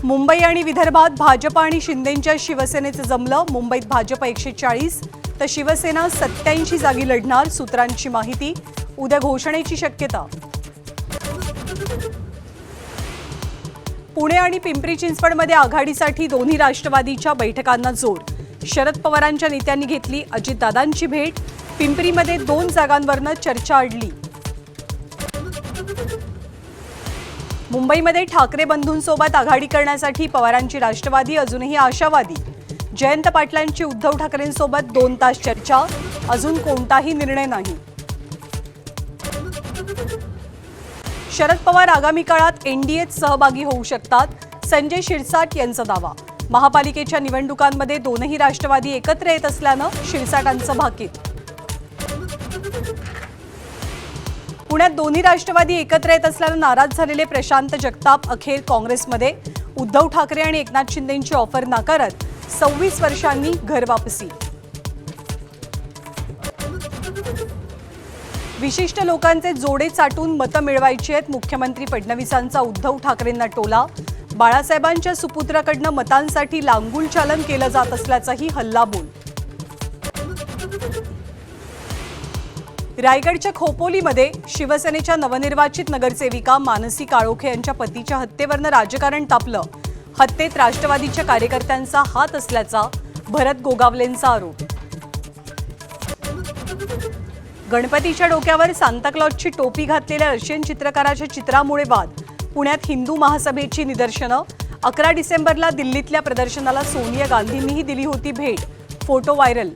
मुंबई आणि विदर्भात भाजप आणि शिंदेंच्या शिवसेनेचं जमलं। मुंबईत भाजप 140 तर शिवसेना 87 जागी लढणार। सूत्रांची माहिती, उद्या घोषणेची शक्यता। पुणे आणि पिंपरी चिंचवडमध्ये आघाडीसाठी दोन्ही राष्ट्रवादीच्या बैठकांना जोर। शरद पवारांच्या नेत्यांनी घेतली अजितदादांची भेट। पिंपरीमध्ये 2 जागांवरनं चर्चा अडली। मुंबईमध्ये ठाकरे बंधूंसोबत आघाडी करण्यासाठी पवारांची राष्ट्रवादी अजूनही आशावादी। जयंत पाटलांची उद्धव ठाकरेंसोबत 2 तास चर्चा, अजून कोणताही निर्णय नाही। शरद पवार आगामी काळात एनडीएत सहभागी होऊ शकतात, संजय शिरसाट यांचा दावा। महापालिकेच्या निवडणुकांमध्ये दोनही राष्ट्रवादी एकत्र येत असल्यानं शिरसाटांचं भाकीत। पुण्यात दोन्ही राष्ट्रवादी एकत्र येत असल्यानं नाराज झालेले प्रशांत जगताप अखेर काँग्रेसमध्ये। उद्धव ठाकरे आणि एकनाथ शिंदेंची ऑफर नाकारत 26 वर्षांनी घरवापसी। विशिष्ट लोकांचे जोडे चाटून मतं मिळवायची आहेत, मुख्यमंत्री फडणवीसांचा उद्धव ठाकरेंना टोला। बाळासाहेबांच्या सुपुत्राकडनं मतांसाठी लांगुल चालन केलं जात असल्याचाही हल्लाबोल। रायगडच्या खोपोलीमध्ये शिवसेनेच्या नवनिर्वाचित नगरसेविका मानसी काळोखे यांच्या पतीच्या हत्येवरनं राजकारण तापलं। हत्येत राष्ट्रवादीच्या कार्यकर्त्यांचा हात असल्याचा भरत गोगावलेंचा आरोप। गणपतीच्या डोक्यावर सांताक्लॉजची टोपी घातलेल्या रशियन चित्रकाराच्या चित्रामुळे वाद। पुण्यात हिंदू महासभेची निदर्शनं। 11 डिसेंबरला दिल्लीतल्या प्रदर्शनाला सोनिया गांधींनीही दिली होती भेट। Photo viral.